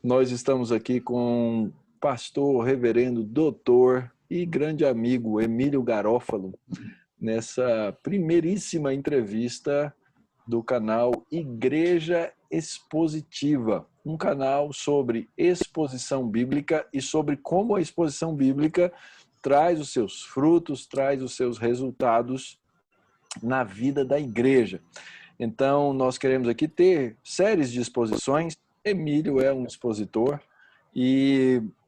Nós estamos aqui com o pastor, reverendo, doutor e grande amigo Emílio Garófalo, nessa primeiríssima entrevista do canal Igreja Expositiva, um canal sobre exposição bíblica e sobre como a exposição bíblica traz os seus frutos, traz os seus resultados na vida da igreja. Então, nós queremos aqui ter séries de exposições. Emílio é um expositor,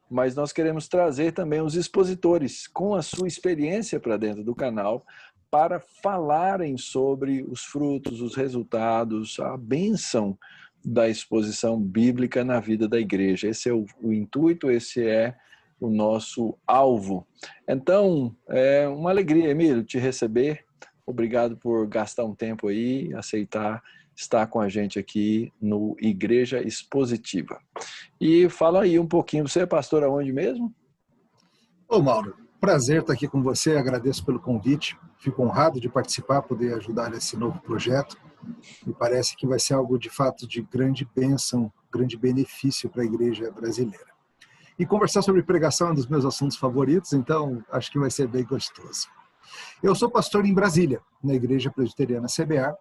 mas nós queremos trazer também os expositores com a sua experiência para dentro do canal para falarem sobre os frutos, os resultados, a bênção da exposição bíblica na vida da igreja. Esse é o intuito, esse é o nosso alvo. Então, é uma alegria, Emílio, te receber. Obrigado por gastar um tempo aí, aceitar estar com a gente aqui no Igreja Expositiva. E fala aí um pouquinho, você é pastor aonde mesmo? Ô Mauro, prazer estar aqui com você, agradeço pelo convite, fico honrado de participar, poder ajudar nesse novo projeto. Me parece que vai ser algo de fato de grande bênção, grande benefício para a igreja brasileira. E conversar sobre pregação é um dos meus assuntos favoritos, então acho que vai ser bem gostoso. Eu sou pastor em Brasília, na Igreja Presbiteriana CBA,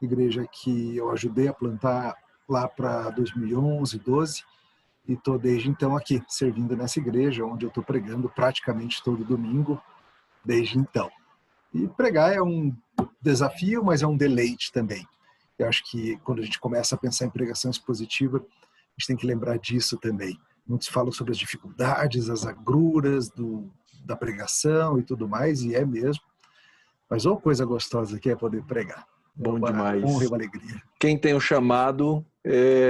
igreja que eu ajudei a plantar lá para 2011, 12, e estou desde então aqui, servindo nessa igreja, onde eu estou pregando praticamente todo domingo, desde então. E pregar é um desafio, mas é um deleite também. Eu acho que quando a gente começa a pensar em pregação expositiva, a gente tem que lembrar disso também. Muitos falam sobre as dificuldades, as agruras da pregação e tudo mais, e é mesmo. Mas uma coisa gostosa que é poder pregar. Bom demais. Honra e uma alegria. Quem tem o chamado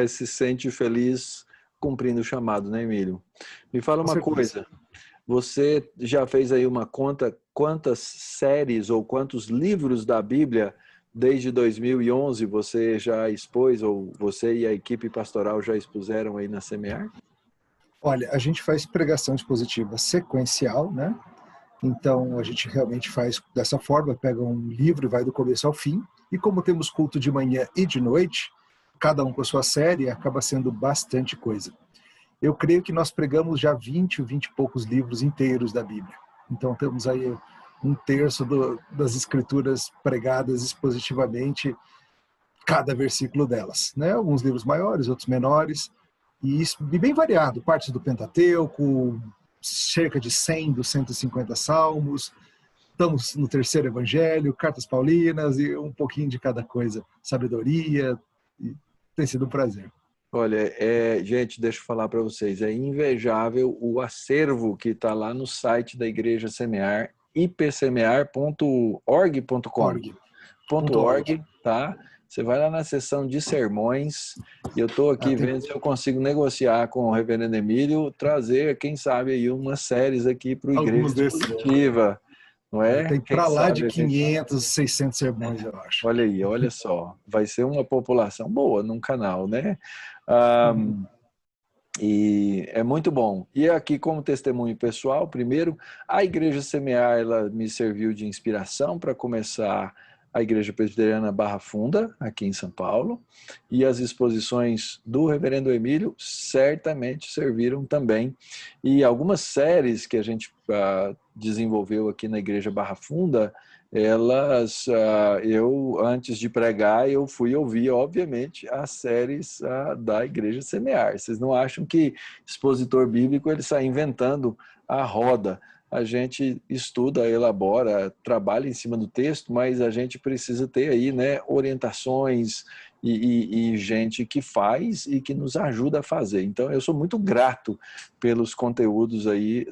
se sente feliz cumprindo o chamado, né, Emílio? Me fala uma coisa. Você já fez aí uma conta quantas séries ou quantos livros da Bíblia desde 2011 você já expôs, ou você e a equipe pastoral já expuseram aí na Semear? Olha, a gente faz pregação expositiva sequencial, né? Então, a gente realmente faz dessa forma, pega um livro e vai do começo ao fim. E como temos culto de manhã e de noite, cada um com a sua série, acaba sendo bastante coisa. Eu creio que nós pregamos já 20 e poucos livros inteiros da Bíblia. Então, temos aí um terço das escrituras pregadas expositivamente, cada versículo delas, né? Alguns livros maiores, outros menores, e bem variado. Partes do Pentateuco, cerca de 100 dos 150 salmos, estamos no terceiro evangelho, cartas paulinas e um pouquinho de cada coisa, sabedoria, e tem sido um prazer. Olha, gente, deixa eu falar para vocês, é invejável o acervo que está lá no site da Igreja Semear, ipsemear.org.com.org, tá? Você vai lá na seção de sermões e eu estou aqui vendo se eu consigo negociar com o reverendo Emílio, trazer, quem sabe, aí umas séries aqui para o Igreja Expositiva, não é? Tem para lá de 500, 600 sermões, eu acho. Olha aí, olha só, vai ser uma população boa num canal, né? E é muito bom. E aqui, como testemunho pessoal, primeiro, a Igreja Semear, ela me serviu de inspiração para começar a Igreja Presbiteriana Barra Funda, aqui em São Paulo, e as exposições do reverendo Emílio certamente serviram também. E algumas séries que a gente desenvolveu aqui na Igreja Barra Funda, elas, antes de pregar, eu fui ouvir, obviamente, as séries da Igreja Semear. Vocês não acham que expositor bíblico ele sai inventando a roda? A gente estuda, elabora, trabalha em cima do texto, mas a gente precisa ter aí, né, orientações e gente que faz e que nos ajuda a fazer. Então, eu sou muito grato pelos conteúdos aí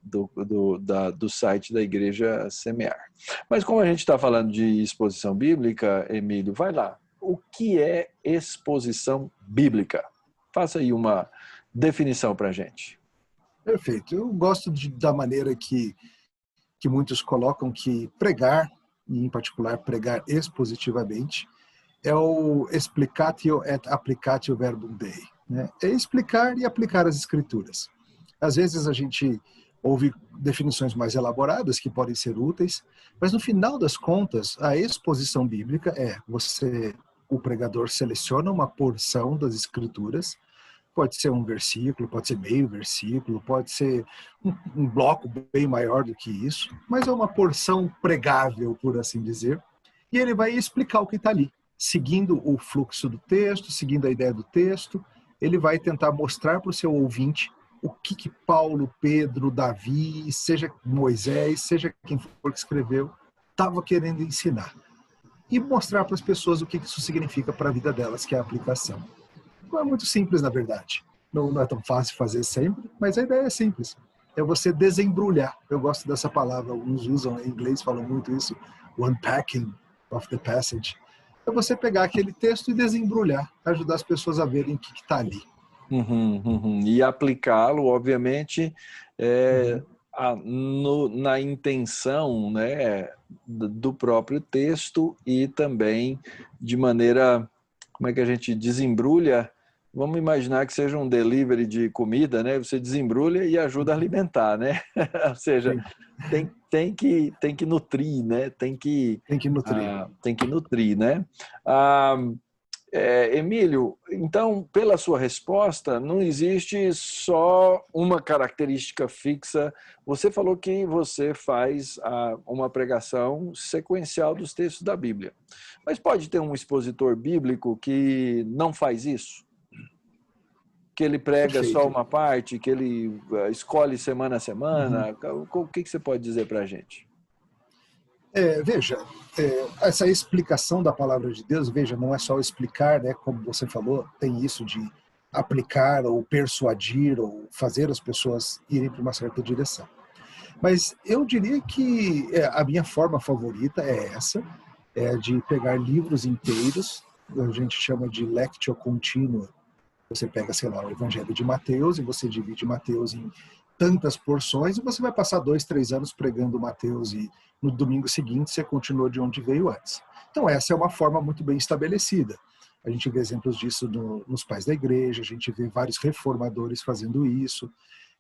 do site da Igreja Semear. Mas como a gente está falando de exposição bíblica, Emílio, vai lá. O que é exposição bíblica? Faça aí uma definição para a gente. Perfeito. Eu gosto da maneira que muitos colocam que pregar, e em particular pregar expositivamente, é o explicatio et applicatio verbum Dei, né? É explicar e aplicar as escrituras. Às vezes a gente ouve definições mais elaboradas que podem ser úteis, mas no final das contas, a exposição bíblica o pregador seleciona uma porção das escrituras, Pode ser um versículo, pode ser meio versículo, pode ser um bloco bem maior do que isso, mas é uma porção pregável, por assim dizer, e ele vai explicar o que está ali, seguindo o fluxo do texto, seguindo a ideia do texto. Ele vai tentar mostrar para o seu ouvinte o que Paulo, Pedro, Davi, seja Moisés, seja quem for que escreveu, estava querendo ensinar. E mostrar para as pessoas o que isso significa para a vida delas, que é a aplicação. Não é muito simples, na verdade. Não é tão fácil fazer sempre, mas a ideia é simples. É você desembrulhar. Eu gosto dessa palavra, alguns usam em inglês, falam muito isso, o unpacking of the passage. É você pegar aquele texto e desembrulhar, ajudar as pessoas a verem o que está ali. E aplicá-lo, obviamente, na intenção, né, do próprio texto e também de maneira, como é que a gente desembrulha? Vamos imaginar que seja um delivery de comida, né? Você desembrulha e ajuda a alimentar, né? Ou seja, tem que nutrir, né? Tem que nutrir, né? Emílio, então, pela sua resposta, não existe só uma característica fixa. Você falou que você faz uma pregação sequencial dos textos da Bíblia. Mas pode ter um expositor bíblico que não faz isso? Que ele prega Perfeito. só uma parte, que ele escolhe semana a semana? O que você pode dizer para a gente? Veja, essa explicação da palavra de Deus, veja, não é só explicar, né, como você falou, tem isso de aplicar ou persuadir ou fazer as pessoas irem para uma certa direção. Mas eu diria que a minha forma favorita é essa, de pegar livros inteiros, a gente chama de lectio continua. Você pega, sei lá, o Evangelho de Mateus e você divide Mateus em tantas porções e você vai passar 2, 3 anos pregando Mateus e no domingo seguinte você continua de onde veio antes. Então essa é uma forma muito bem estabelecida. A gente vê exemplos disso nos pais da igreja, a gente vê vários reformadores fazendo isso,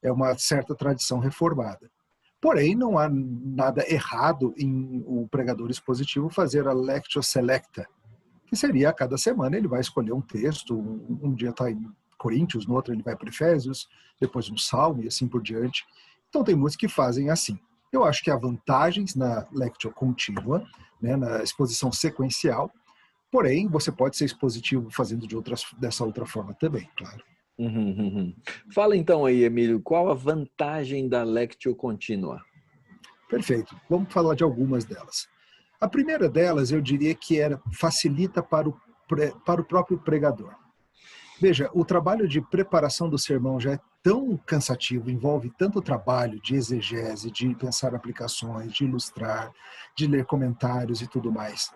é uma certa tradição reformada. Porém, não há nada errado em o pregador expositivo fazer a lectio selecta, que seria a cada semana ele vai escolher um texto, um dia está em Coríntios, no outro ele vai para Efésios, depois um Salmo e assim por diante. Então tem muitos que fazem assim. Eu acho que há vantagens na lectio contínua, né, na exposição sequencial, porém você pode ser expositivo fazendo dessa outra forma também, claro. Fala então aí, Emílio, qual a vantagem da lectio contínua? Perfeito, vamos falar de algumas delas. A primeira delas, eu diria que facilita para o próprio pregador. Veja, o trabalho de preparação do sermão já é tão cansativo, envolve tanto trabalho de exegese, de pensar aplicações, de ilustrar, de ler comentários e tudo mais,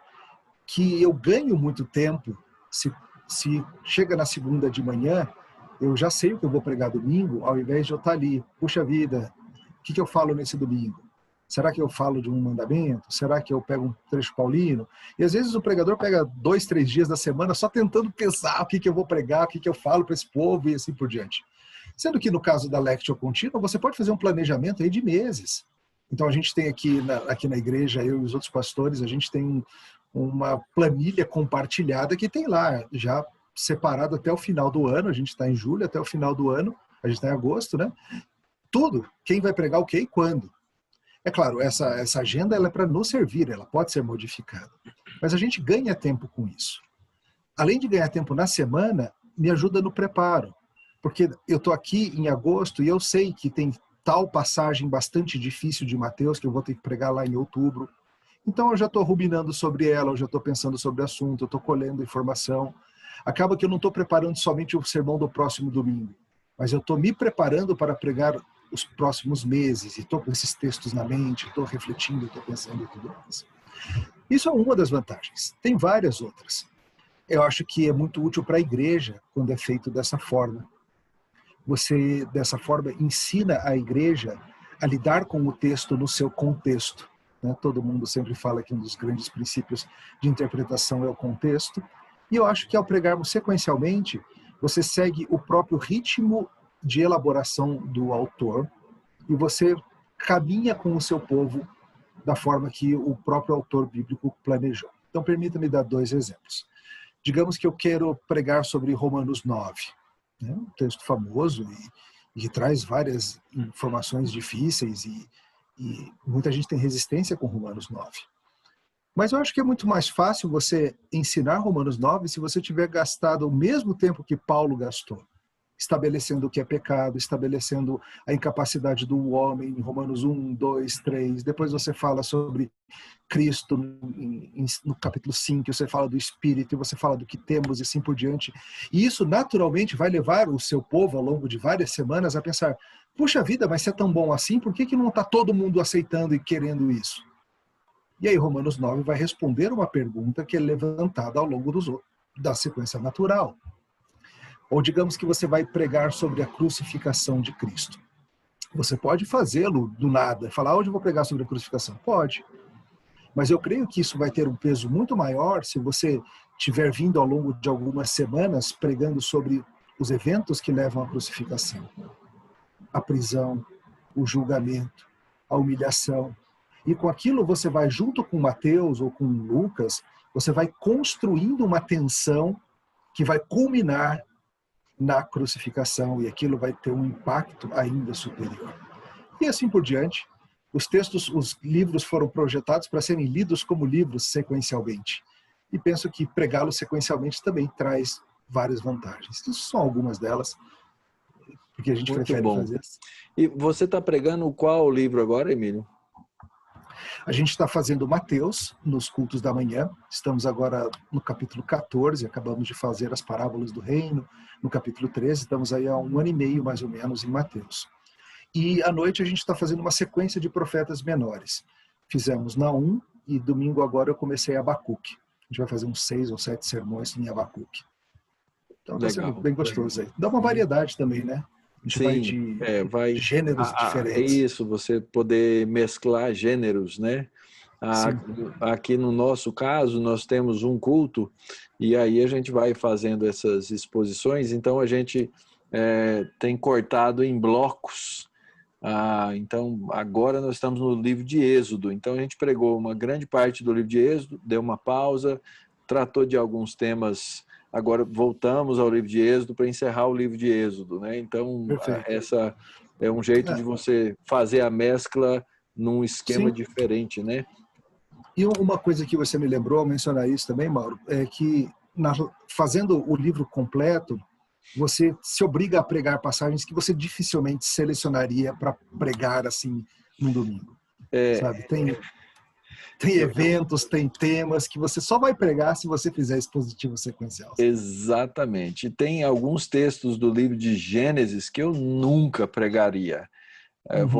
que eu ganho muito tempo se chega na segunda de manhã, eu já sei o que eu vou pregar domingo, ao invés de eu estar ali, puxa vida, o que eu falo nesse domingo? Será que eu falo de um mandamento? Será que eu pego um trecho paulino? E às vezes o pregador pega 2, 3 dias da semana só tentando pensar o que eu vou pregar, o que eu falo para esse povo e assim por diante. Sendo que no caso da lectio contínua, você pode fazer um planejamento aí de meses. Então a gente tem aqui na igreja, eu e os outros pastores, a gente tem uma planilha compartilhada que tem lá, já separado até o final do ano, a gente está em julho, até o final do ano, a gente está em agosto, né? Tudo, quem vai pregar o quê e quando. É claro, essa agenda ela é para nos servir, ela pode ser modificada. Mas a gente ganha tempo com isso. Além de ganhar tempo na semana, me ajuda no preparo. Porque eu estou aqui em agosto e eu sei que tem tal passagem bastante difícil de Mateus que eu vou ter que pregar lá em outubro. Então eu já estou ruminando sobre ela, eu já estou pensando sobre o assunto, eu estou colhendo informação. Acaba que eu não estou preparando somente o sermão do próximo domingo, mas eu estou me preparando para pregar os próximos meses, e estou com esses textos na mente, estou refletindo, estou pensando e tudo mais. Isso é uma das vantagens. Tem várias outras. Eu acho que é muito útil para a igreja quando é feito dessa forma. Você, dessa forma, ensina a igreja a lidar com o texto no seu contexto. Né? Todo mundo sempre fala que um dos grandes princípios de interpretação é o contexto. E eu acho que ao pregarmos sequencialmente, você segue o próprio ritmo de elaboração do autor e você caminha com o seu povo da forma que o próprio autor bíblico planejou. Então, permita-me dar 2 exemplos. Digamos que eu quero pregar sobre Romanos 9. né? Um texto famoso e que traz várias informações difíceis e muita gente tem resistência com Romanos 9. Mas eu acho que é muito mais fácil você ensinar Romanos 9 se você tiver gastado o mesmo tempo que Paulo gastou, estabelecendo o que é pecado, estabelecendo a incapacidade do homem em Romanos 1, 2, 3. Depois você fala sobre Cristo no capítulo 5, você fala do Espírito, você fala do que temos e assim por diante. E isso naturalmente vai levar o seu povo ao longo de várias semanas a pensar, puxa vida, mas se é tão bom assim, por que não está todo mundo aceitando e querendo isso? E aí Romanos 9 vai responder uma pergunta que é levantada ao longo da sequência natural. Ou digamos que você vai pregar sobre a crucificação de Cristo. Você pode fazê-lo do nada, falar, hoje eu vou pregar sobre a crucificação. Pode. Mas eu creio que isso vai ter um peso muito maior se você tiver vindo ao longo de algumas semanas pregando sobre os eventos que levam à crucificação. A prisão, o julgamento, a humilhação. E com aquilo você vai, junto com Mateus ou com Lucas, você vai construindo uma tensão que vai culminar na crucificação, e aquilo vai ter um impacto ainda superior. E assim por diante, os livros foram projetados para serem lidos como livros sequencialmente. E penso que pregá-los sequencialmente também traz várias vantagens. Essas são algumas delas, porque a gente prefere fazer assim. E você está pregando qual livro agora, Emílio? A gente está fazendo Mateus nos cultos da manhã. Estamos agora no capítulo 14, acabamos de fazer as parábolas do reino. No capítulo 13, estamos aí há 1 ano e meio, mais ou menos, em Mateus. E à noite a gente está fazendo uma sequência de profetas menores. Fizemos Naum e domingo agora eu comecei Abacuque. A gente vai fazer uns 6 ou 7 sermões em Abacuque. Então está sendo bem gostoso aí. Dá uma variedade também, né? A gente vai de gêneros diferentes. É isso, você poder mesclar gêneros, né? Aqui no nosso caso, nós temos um culto e aí a gente vai fazendo essas exposições, então a gente tem cortado em blocos. Então agora nós estamos no livro de Êxodo, então a gente pregou uma grande parte do livro de Êxodo, deu uma pausa, tratou de alguns temas. Agora voltamos ao livro de Êxodo para encerrar o livro de Êxodo, né? Então, essa é um jeito de você fazer a mescla num esquema diferente, né? E uma coisa que você me lembrou ao mencionar isso também, Mauro, é que fazendo o livro completo, você se obriga a pregar passagens que você dificilmente selecionaria para pregar assim num domingo. Sabe? Tem eventos, tem temas que você só vai pregar se você fizer expositivo sequencial. Exatamente. Tem alguns textos do livro de Gênesis que eu nunca pregaria.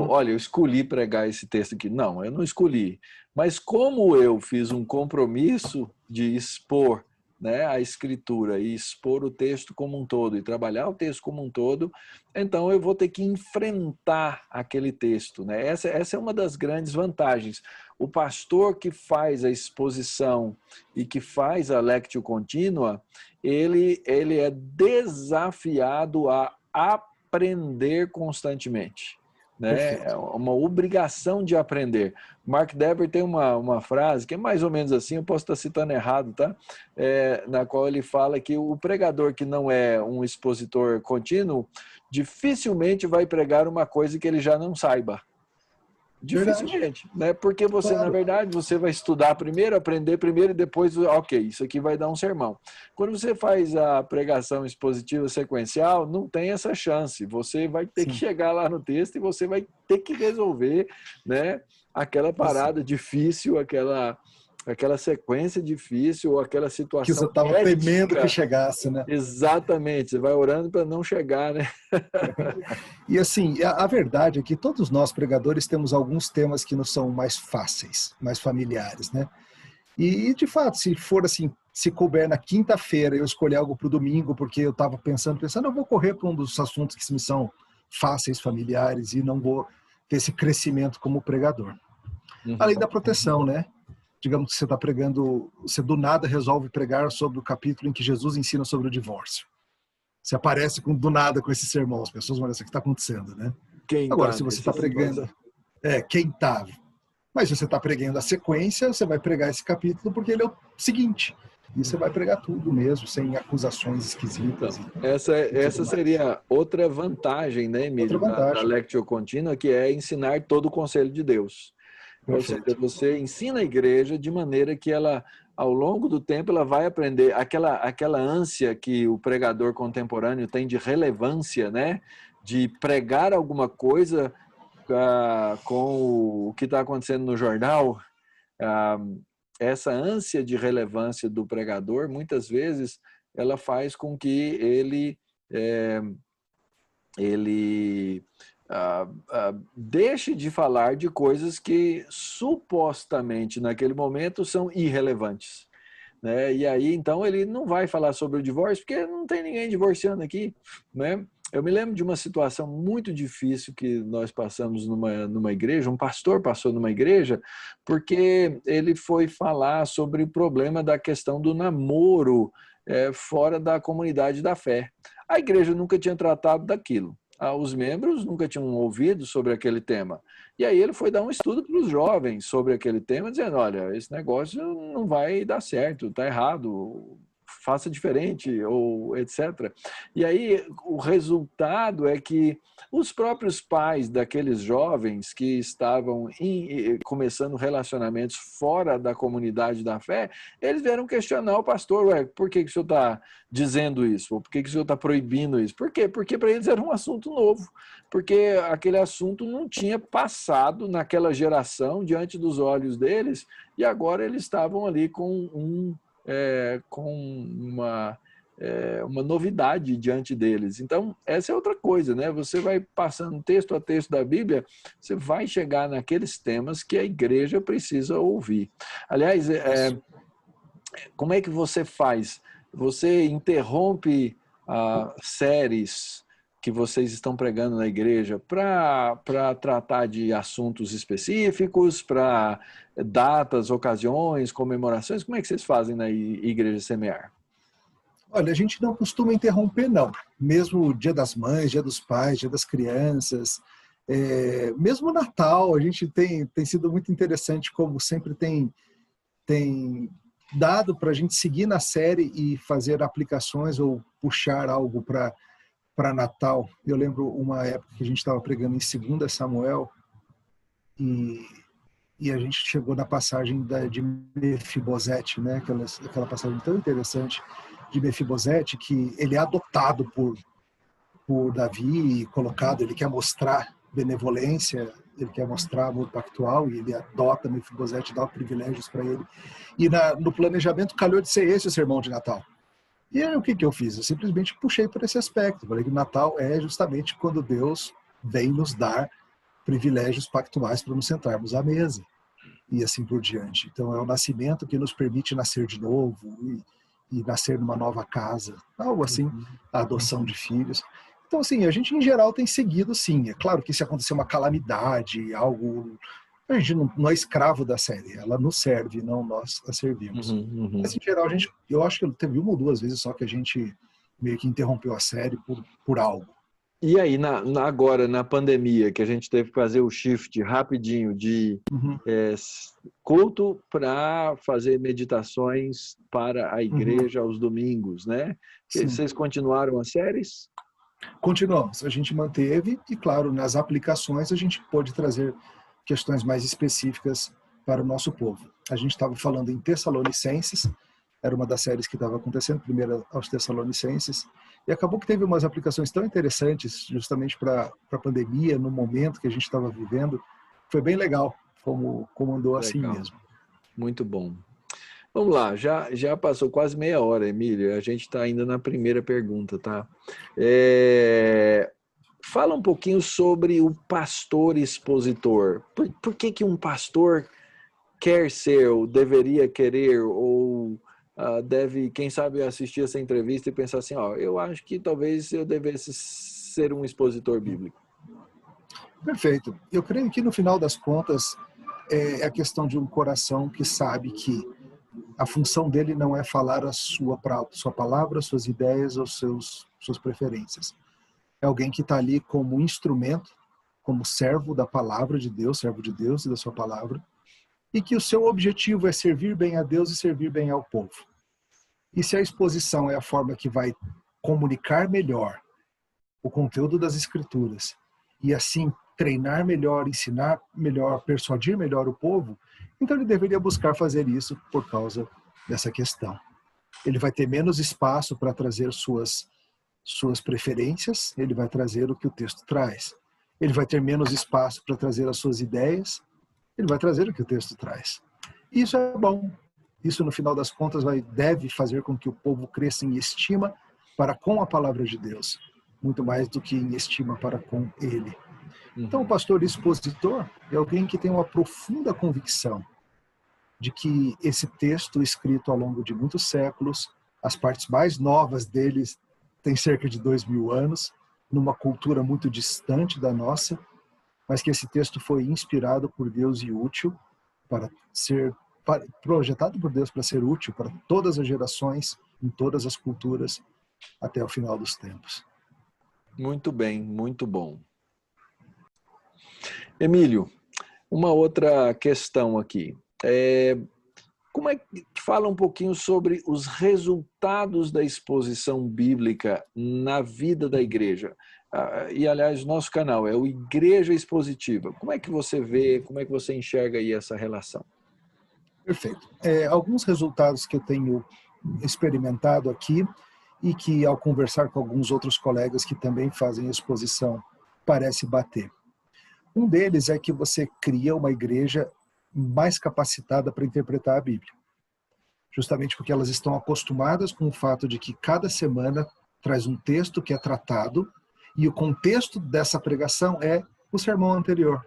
Olha, eu escolhi pregar esse texto aqui. Não, eu não escolhi. Mas como eu fiz um compromisso de expor, né, a escritura e expor o texto como um todo e trabalhar o texto como um todo, então eu vou ter que enfrentar aquele texto, né? Essa é uma das grandes vantagens. O pastor que faz a exposição e que faz a lectio contínua, ele é desafiado a aprender constantemente. Né? É uma obrigação de aprender. Mark Dever tem uma frase que é mais ou menos assim, eu posso estar citando errado, tá? Na qual ele fala que o pregador que não é um expositor contínuo dificilmente vai pregar uma coisa que ele já não saiba. Dificilmente, né? Porque você, na verdade, você vai estudar primeiro, aprender primeiro e depois, ok, isso aqui vai dar um sermão. Quando você faz a pregação expositiva sequencial, não tem essa chance. Você vai ter que chegar lá no texto e você vai ter que resolver, né, aquela parada difícil, aquela sequência difícil, ou aquela situação que você estava temendo que chegasse, né? Exatamente, você vai orando para não chegar, né? E assim, a verdade é que todos nós pregadores temos alguns temas que nos são mais fáceis, mais familiares, né? E de fato, se for assim, se couber na quinta-feira eu escolher algo para o domingo, porque eu estava pensando, eu vou correr para um dos assuntos que me são fáceis, familiares, e não vou ter esse crescimento como pregador. Além da proteção, né? Digamos que você está pregando, você do nada resolve pregar sobre o capítulo em que Jesus ensina sobre o divórcio. Você aparece do nada com esse sermão, as pessoas vão dizer o que está acontecendo, né? Agora, se você está pregando, quem está? Mas se você está pregando a sequência, você vai pregar esse capítulo porque ele é o seguinte. E você vai pregar tudo mesmo, sem acusações Então, esquisitas. essa seria outra vantagem, né, Outra Emílio, da vantagem. Lectio Continua, que é ensinar todo o conselho de Deus. Ou seja, Perfeito. você ensina a igreja de maneira que ela, ao longo do tempo, ela vai aprender aquela ânsia que o pregador contemporâneo tem de relevância, né? De pregar alguma coisa com o que está acontecendo no jornal. Ah, essa ânsia de relevância do pregador, muitas vezes, ela faz com que ele deixe de falar de coisas que supostamente naquele momento são irrelevantes, né? E aí então ele não vai falar sobre o divórcio porque não tem ninguém divorciando aqui, né? Eu me lembro de uma situação muito difícil que nós passamos numa igreja, um pastor passou numa igreja, porque ele foi falar sobre o problema da questão do namoro fora da comunidade da fé. A igreja nunca tinha tratado daquilo. Os membros nunca tinham ouvido sobre aquele tema. E aí ele foi dar um estudo para os jovens sobre aquele tema, dizendo, olha, esse negócio não vai dar certo, está errado, faça diferente, ou etc. E aí o resultado é que os próprios pais daqueles jovens que estavam começando relacionamentos fora da comunidade da fé, eles vieram questionar o pastor, ué, por que o senhor está dizendo isso? Ou por que o senhor está proibindo isso? Por quê? Porque para eles era um assunto novo, porque aquele assunto não tinha passado naquela geração diante dos olhos deles, e agora eles estavam ali com uma novidade diante deles. Então, essa é outra coisa, né? Você vai passando texto a texto da Bíblia, você vai chegar naqueles temas que a igreja precisa ouvir. Aliás, como é que você faz? Você interrompe séries que vocês estão pregando na igreja para tratar de assuntos específicos, para datas, ocasiões, comemorações? Como é que vocês fazem na Igreja Semear? Olha, a gente não costuma interromper, não. Mesmo o Dia das Mães, Dia dos Pais, Dia das Crianças, mesmo o Natal, a gente tem sido muito interessante como sempre tem dado para a gente seguir na série e fazer aplicações ou puxar algo para Natal. Eu lembro uma época que a gente estava pregando em 2 Samuel e a gente chegou na passagem de Mefibosete, né? Aquela passagem tão interessante de Mefibosete, que ele é adotado por Davi e colocado, ele quer mostrar benevolência, ele quer mostrar amor pactual e ele adota Mefibosete, dá privilégios para ele. E no planejamento calhou de ser esse o sermão de Natal. E aí, o que eu fiz? Eu simplesmente puxei por esse aspecto. Falei que o Natal é justamente quando Deus vem nos dar privilégios pactuais para nos sentarmos à mesa. E assim por diante. Então, é o nascimento que nos permite nascer de novo e nascer numa nova casa. Algo assim, a adoção de filhos. Então, assim, a gente, em geral, tem seguido, sim. É claro que se acontecer uma calamidade, algo... A gente não é escravo da série. Ela nos serve, não nós a servimos. Mas, em geral, eu acho que teve 1 ou 2 vezes só que a gente meio que interrompeu a série por algo. E aí, agora, na pandemia, que a gente teve que fazer o shift rapidinho de culto para fazer meditações para a igreja aos domingos, né? Vocês continuaram as séries? Continuamos. A gente manteve e, claro, nas aplicações a gente pôde trazer questões mais específicas para o nosso povo. A gente estava falando em Tessalonicenses, era uma das séries que estava acontecendo, primeiro aos Tessalonicenses, e acabou que teve umas aplicações tão interessantes justamente para a pandemia, no momento que a gente estava vivendo. Foi bem legal, como andou assim mesmo. Muito bom. Vamos lá, já passou quase meia hora, Emílio, a gente está ainda na primeira pergunta, tá? Fala um pouquinho sobre o pastor expositor. Por que um pastor quer ser, ou deveria querer, ou deve, quem sabe, assistir essa entrevista e pensar assim, eu acho que talvez eu devesse ser um expositor bíblico? Perfeito. Eu creio que no final das contas é a questão de um coração que sabe que a função dele não é falar a sua palavra, suas ideias ou suas preferências. É alguém que está ali como instrumento, como servo da palavra de Deus, servo de Deus e da sua palavra, e que o seu objetivo é servir bem a Deus e servir bem ao povo. E se a exposição é a forma que vai comunicar melhor o conteúdo das Escrituras e assim treinar melhor, ensinar melhor, persuadir melhor o povo, então ele deveria buscar fazer isso por causa dessa questão. Ele vai ter menos espaço para trazer suas preferências, ele vai trazer o que o texto traz. Ele vai ter menos espaço para trazer as suas ideias, ele vai trazer o que o texto traz. Isso é bom. Isso, no final das contas, deve fazer com que o povo cresça em estima para com a palavra de Deus, muito mais do que em estima para com ele. Então, o pastor expositor é alguém que tem uma profunda convicção de que esse texto, escrito ao longo de muitos séculos, as partes mais novas deles têm cerca de 2000 anos, numa cultura muito distante da nossa, mas que esse texto foi inspirado por Deus e útil para ser projetado por Deus para ser útil para todas as gerações, em todas as culturas, até o final dos tempos. Muito bem, muito bom. Emílio, uma outra questão aqui. Como é que fala um pouquinho sobre os resultados da exposição bíblica na vida da igreja? E, aliás, nosso canal é o Igreja Expositiva. Como é que você vê, como é que você enxerga aí essa relação? Perfeito. Alguns resultados que eu tenho experimentado aqui e que, ao conversar com alguns outros colegas que também fazem exposição, parece bater. Um deles é que você cria uma igreja mais capacitada para interpretar a Bíblia. Justamente porque elas estão acostumadas com o fato de que cada semana traz um texto que é tratado e o contexto dessa pregação é o sermão anterior.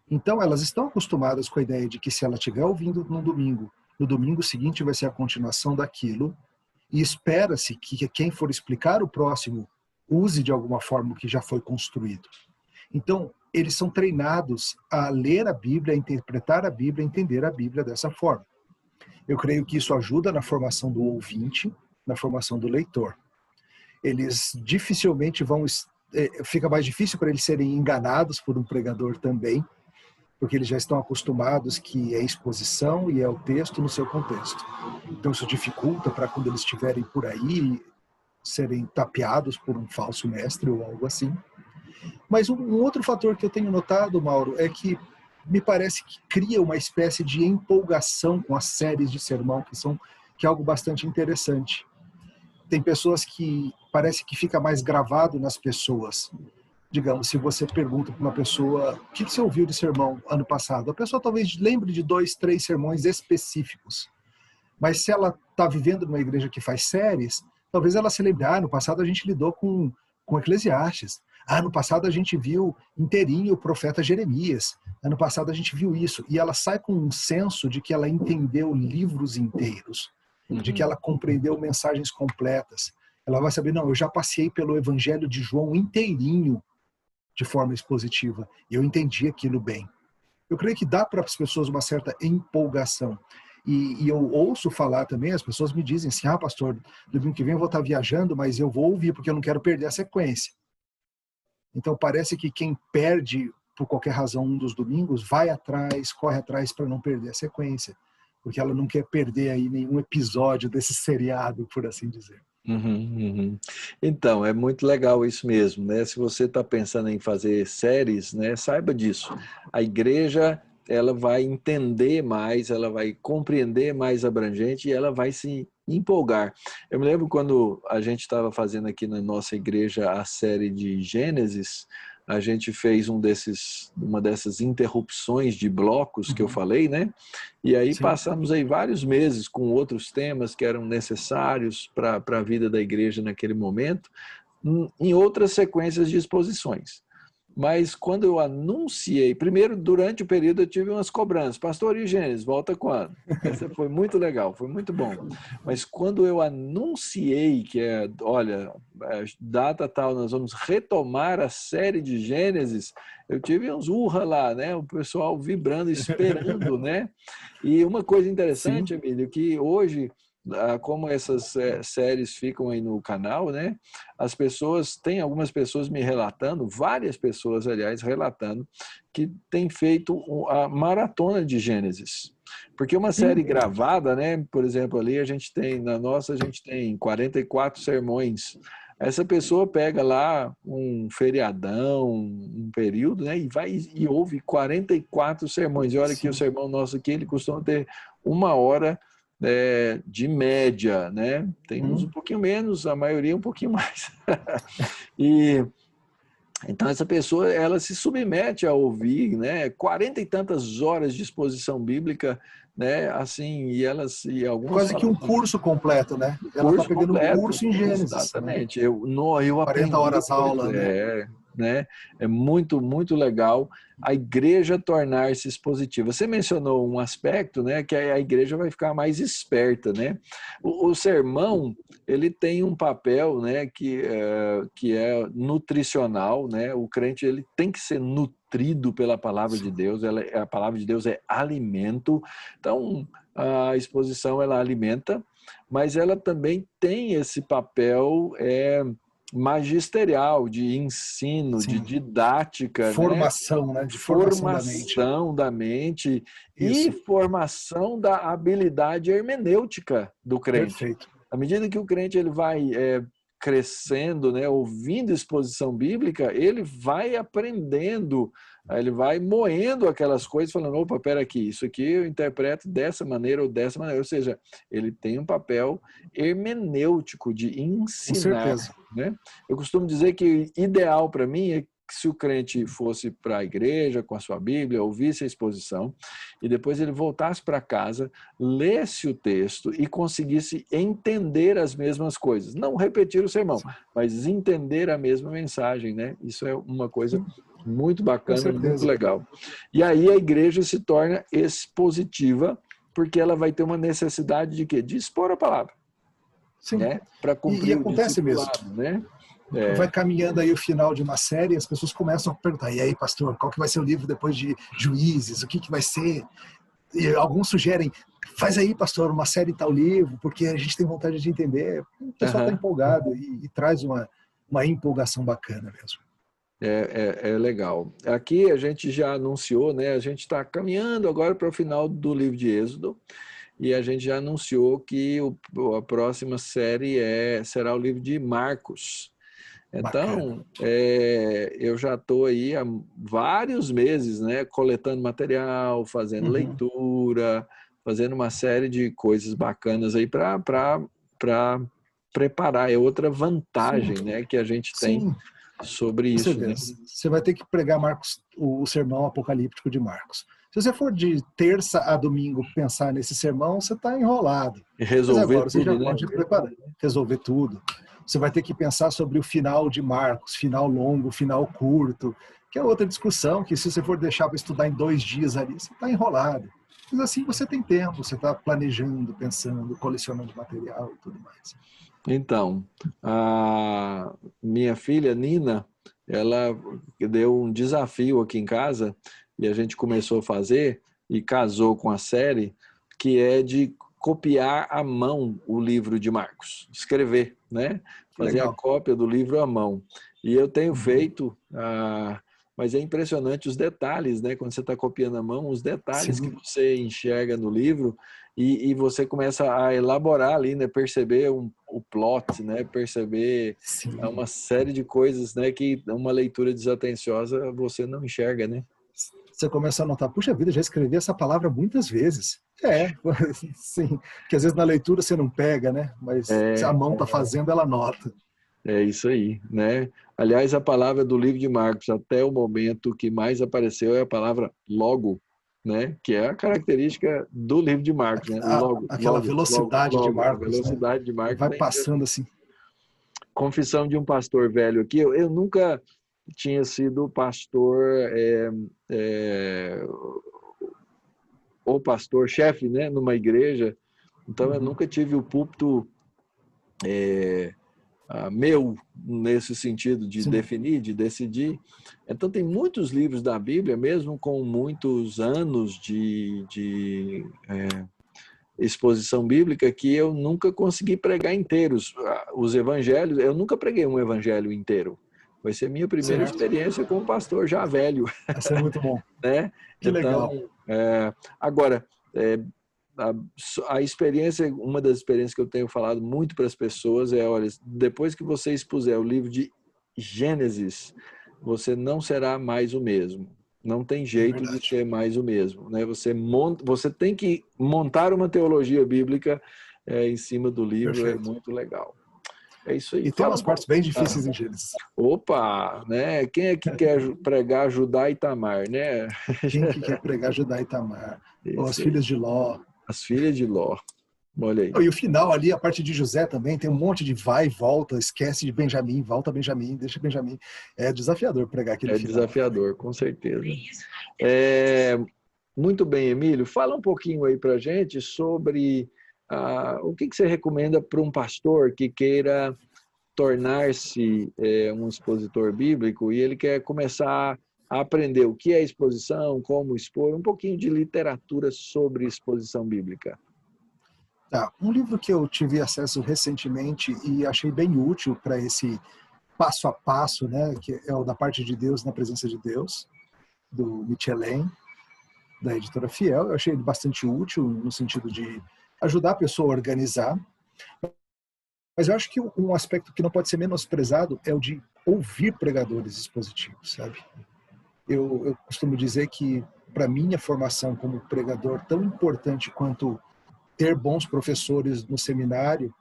Então elas estão acostumadas com a ideia de que se ela estiver ouvindo no domingo seguinte vai ser a continuação daquilo, e espera-se que quem for explicar o próximo use de alguma forma o que já foi construído. Então, eles são treinados a ler a Bíblia, a interpretar a Bíblia, a entender a Bíblia dessa forma. Eu creio que isso ajuda na formação do ouvinte, na formação do leitor. Eles dificilmente fica mais difícil para eles serem enganados por um pregador também, porque eles já estão acostumados que é exposição e é o texto no seu contexto. Então isso dificulta para quando eles estiverem por aí serem tapeados por um falso mestre ou algo assim. Mas um outro fator que eu tenho notado, Mauro, é que me parece que cria uma espécie de empolgação com as séries de sermão, que é algo bastante interessante. Tem pessoas que parece que fica mais gravado nas pessoas. Digamos, se você pergunta para uma pessoa o que você ouviu de sermão ano passado, a pessoa talvez lembre de 2, 3 sermões específicos. Mas se ela está vivendo numa igreja que faz séries, talvez ela se lembre, no passado a gente lidou com Eclesiastes. No passado a gente viu inteirinho o profeta Jeremias. Ano passado a gente viu isso. E ela sai com um senso de que ela entendeu livros inteiros, de que ela compreendeu mensagens completas. Ela vai saber, eu já passei pelo Evangelho de João inteirinho de forma expositiva. E eu entendi aquilo bem. Eu creio que dá para as pessoas uma certa empolgação. E eu ouço falar também, as pessoas me dizem assim, pastor, domingo que vem eu vou estar viajando, mas eu vou ouvir porque eu não quero perder a sequência. Então parece que quem perde, por qualquer razão, um dos domingos, corre atrás para não perder a sequência, porque ela não quer perder aí nenhum episódio desse seriado, por assim dizer. Então, é muito legal isso mesmo, né? Se você está pensando em fazer séries, né, saiba disso. A igreja, ela vai entender mais, ela vai compreender mais abrangente e ela vai se empolgar. Eu me lembro quando a gente estava fazendo aqui na nossa igreja a série de Gênesis, a gente fez uma dessas interrupções de blocos que eu falei, né? E aí Sim. Passamos aí vários meses com outros temas que eram necessários para a vida da igreja naquele momento, em outras sequências de exposições. Mas quando eu anunciei, primeiro, durante o período eu tive umas cobranças. Pastor, e Gênesis, volta quando? Essa foi muito legal, foi muito bom. Mas quando eu anunciei que olha, data tal, nós vamos retomar a série de Gênesis, eu tive uns urra lá, né? O pessoal vibrando, esperando, né? E uma coisa interessante, Emílio, que hoje como essas séries ficam aí no canal, né? Tem algumas pessoas me relatando, várias pessoas, aliás, relatando, que têm feito a maratona de Gênesis. Porque uma série gravada, né? Por exemplo, ali na nossa a gente tem 44 sermões. Essa pessoa pega lá um feriadão, um período, né? E ouve 44 sermões. E olha que o sermão nosso aqui, ele costuma ter 1 hora de média, né? Tem uns um pouquinho menos, a maioria um pouquinho mais. Então essa pessoa, ela se submete a ouvir, né, 40 e tantas horas de exposição bíblica, né, assim, e alguns Quase que falam um assim, curso completo, né? Ela está curso pegando um completo, curso em Gênesis, né? exatamente. Eu 40 aprendi horas coisa, aula, né? né? É muito, muito legal a igreja tornar-se expositiva. Você mencionou um aspecto, né, que a igreja vai ficar mais esperta, né? O sermão, ele tem um papel, né, que é nutricional, né? O crente, ele tem que ser nutrido pela palavra de Deus. A palavra de Deus é alimento. Então, a exposição, ela alimenta, mas ela também tem esse papel magisterial, de ensino, de didática, né? Formação, né? De formação da mente. Formação da mente e Isso. formação da habilidade hermenêutica do crente. Perfeito. À medida que o crente ele vai crescendo, né, ouvindo exposição bíblica, ele vai aprendendo, ele vai moendo aquelas coisas, falando, opa, pera aqui, isso aqui eu interpreto dessa maneira ou dessa maneira. Ou seja, ele tem um papel hermenêutico de Com ensinar. certeza. Né? Eu costumo dizer que ideal para mim é que se o crente fosse para a igreja com a sua Bíblia, ouvisse a exposição, e depois ele voltasse para casa, lesse o texto e conseguisse entender as mesmas coisas. Não repetir o sermão, mas entender a mesma mensagem, né? Isso é uma coisa muito bacana, muito legal. E aí a igreja se torna expositiva, porque ela vai ter uma necessidade de quê? De expor a palavra. Sim. Né? Para cumprir o acontece mesmo. Né? Vai caminhando aí o final de uma série, as pessoas começam a perguntar, e aí, pastor, qual que vai ser o livro depois de Juízes? O que vai ser? E alguns sugerem, faz aí, pastor, uma série em tal livro, porque a gente tem vontade de entender. O pessoal está empolgado e traz uma empolgação bacana mesmo. É legal. Aqui a gente já anunciou, né? A gente está caminhando agora para o final do livro de Êxodo, e a gente já anunciou que a próxima série será o livro de Marcos. Então, eu já estou aí há vários meses, né, coletando material, fazendo leitura, fazendo uma série de coisas bacanas aí para preparar. É outra vantagem, né, que a gente tem sobre isso. Né? Você vai ter que pregar Marcos, o sermão apocalíptico de Marcos. Se você for de terça a domingo pensar nesse sermão, você está enrolado. Resolver Mas agora tudo, você já né? pode preparar, resolver tudo. Você vai ter que pensar sobre o final de Marcos, final longo, final curto, que é outra discussão, que se você for deixar para estudar em 2 dias ali, você está enrolado. Mas assim você tem tempo, você está planejando, pensando, colecionando material e tudo mais. Então, a minha filha, Nina, ela deu um desafio aqui em casa e a gente começou a fazer e casou com a série, que é de copiar à mão o livro de Marcos, escrever, né? Fazer a cópia do livro à mão. E eu tenho feito, mas é impressionante os detalhes, né? Quando você está copiando à mão, os detalhes que você enxerga no livro e você começa a elaborar ali, né? Perceber o plot, né? Perceber uma série de coisas, né? Que uma leitura desatenciosa você não enxerga, né? Você começa a notar, puxa vida, já escrevi essa palavra muitas vezes. Sim, que às vezes na leitura você não pega, né? Mas se a mão está fazendo, ela nota. É isso aí, né? Aliás, a palavra do livro de Marcos, até o momento que mais apareceu, é a palavra logo, né? Que é a característica do livro de Marcos, né? Logo, aquela velocidade de Marcos, a velocidade de Marcos. Vai passando assim. Confissão de um pastor velho aqui. Eu nunca tinha sido pastor, ou pastor-chefe, né? Numa igreja. Então, eu nunca tive o púlpito meu, nesse sentido de definir, de decidir. Então, tem muitos livros da Bíblia, mesmo com muitos anos exposição bíblica que eu nunca consegui pregar inteiros. Os evangelhos, eu nunca preguei um evangelho inteiro. Vai ser minha primeira experiência como pastor já velho. Vai ser muito bom. Né? Que legal. Agora, a experiência, uma das experiências que eu tenho falado muito para as pessoas é, olha, depois que você expuser o livro de Gênesis, você não será mais o mesmo. Não tem jeito de ser mais o mesmo. Né? Você tem que montar uma teologia bíblica em cima do livro. Perfeito. É muito legal. É isso aí. E tem umas partes bem difíceis em Gênesis. Opa, né? Quem é que quer pregar Judá e Tamar, né? Quem que quer pregar Judá e Tamar? Ou as filhas de Ló. As filhas de Ló. Olha aí. E o final ali, a parte de José também, tem um monte de vai e volta, esquece de Benjamim, volta Benjamim, deixa Benjamim. É desafiador pregar aquele final. É desafiador, com certeza. Muito bem, Emílio. Fala um pouquinho aí pra gente sobre o que você recomenda para um pastor que queira tornar-se um expositor bíblico e ele quer começar a aprender o que é exposição, como expor, um pouquinho de literatura sobre exposição bíblica. Um livro que eu tive acesso recentemente e achei bem útil para esse passo a passo, né, que é o Da Parte de Deus na Presença de Deus, do Michelin, da editora Fiel. Eu achei ele bastante útil no sentido de ajudar a pessoa a organizar. Mas eu acho que um aspecto que não pode ser menosprezado é o de ouvir pregadores expositivos, sabe? Eu costumo dizer que, para minha formação como pregador, tão importante quanto ter bons professores no seminário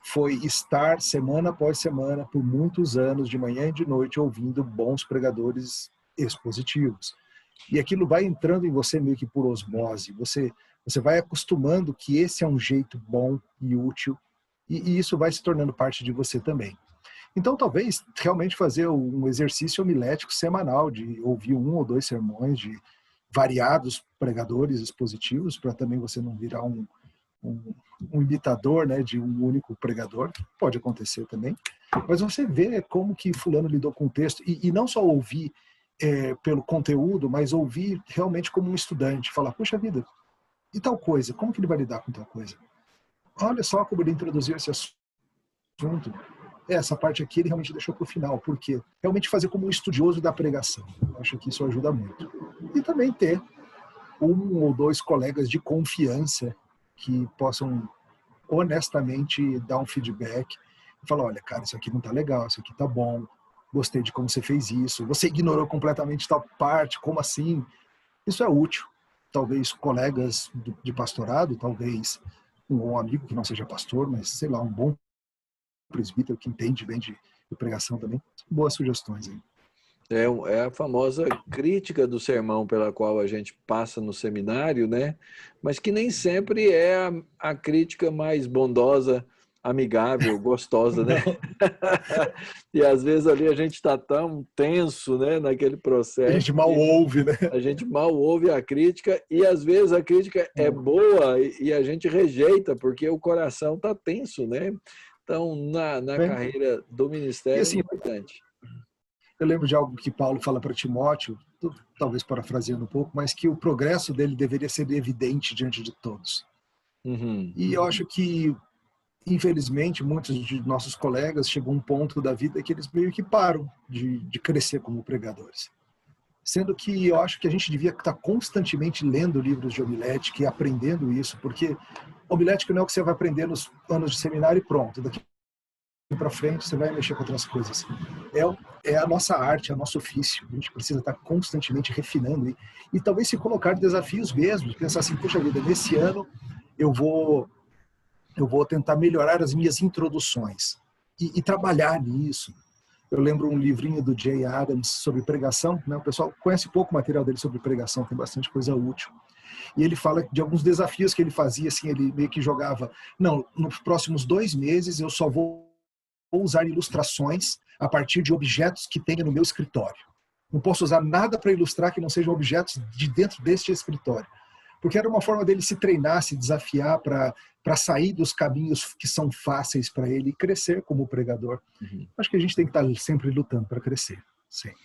foi estar semana após semana, por muitos anos, de manhã e de noite, ouvindo bons pregadores expositivos. E aquilo vai entrando em você meio que por osmose. Você vai acostumando que esse é um jeito bom e útil, e isso vai se tornando parte de você também. Então, talvez, realmente fazer um exercício homilético semanal, de ouvir 1 ou 2 sermões de variados pregadores expositivos, para também você não virar um imitador, né, de um único pregador, que pode acontecer também. Mas você vê como que fulano lidou com o texto, e não só ouvir pelo conteúdo, mas ouvir realmente como um estudante, falar, puxa vida, e tal coisa, como que ele vai lidar com tal coisa? Olha só como ele introduziu esse assunto. Essa parte aqui ele realmente deixou para o final, porque realmente fazer como um estudioso da pregação. Eu acho que isso ajuda muito. E também ter 1 ou 2 colegas de confiança que possam honestamente dar um feedback e falar, olha, cara, isso aqui não tá legal, isso aqui tá bom, gostei de como você fez isso, você ignorou completamente tal parte, como assim? Isso é útil. Talvez colegas de pastorado, talvez um amigo que não seja pastor, mas, sei lá, um bom presbítero que entende bem de pregação também. Boas sugestões aí. É a famosa crítica do sermão pela qual a gente passa no seminário, né? Mas que nem sempre é a crítica mais bondosa, amigável, gostosa, né? E às vezes ali a gente está tão tenso, né, naquele processo. A gente mal ouve, né? A gente mal ouve a crítica e às vezes a crítica é boa e a gente rejeita porque o coração está tenso, né? Então, na carreira do ministério assim, é importante. Eu lembro de algo que Paulo fala para Timóteo, talvez parafraseando um pouco, mas que o progresso dele deveria ser evidente diante de todos. E eu acho que, infelizmente, muitos de nossos colegas chegam a um ponto da vida que eles meio que param de crescer como pregadores. Sendo que eu acho que a gente devia estar constantemente lendo livros de homilética e aprendendo isso, porque homilética não é o que você vai aprender nos anos de seminário e pronto. Daqui para frente você vai mexer com outras coisas. É a nossa arte, é o nosso ofício. A gente precisa estar constantemente refinando e talvez se colocar desafios mesmo, pensar assim, puxa vida, nesse ano eu vou tentar melhorar as minhas introduções e trabalhar nisso. Eu lembro um livrinho do Jay Adams sobre pregação, né? O pessoal conhece pouco material dele sobre pregação, tem bastante coisa útil. E ele fala de alguns desafios que ele fazia, assim, ele meio que jogava, não, nos próximos 2 meses eu só vou usar ilustrações a partir de objetos que tenha no meu escritório. Não posso usar nada para ilustrar que não sejam objetos de dentro deste escritório. Porque era uma forma dele se treinar, se desafiar para sair dos caminhos que são fáceis para ele e crescer como pregador. Acho que a gente tem que estar sempre lutando para crescer, sempre.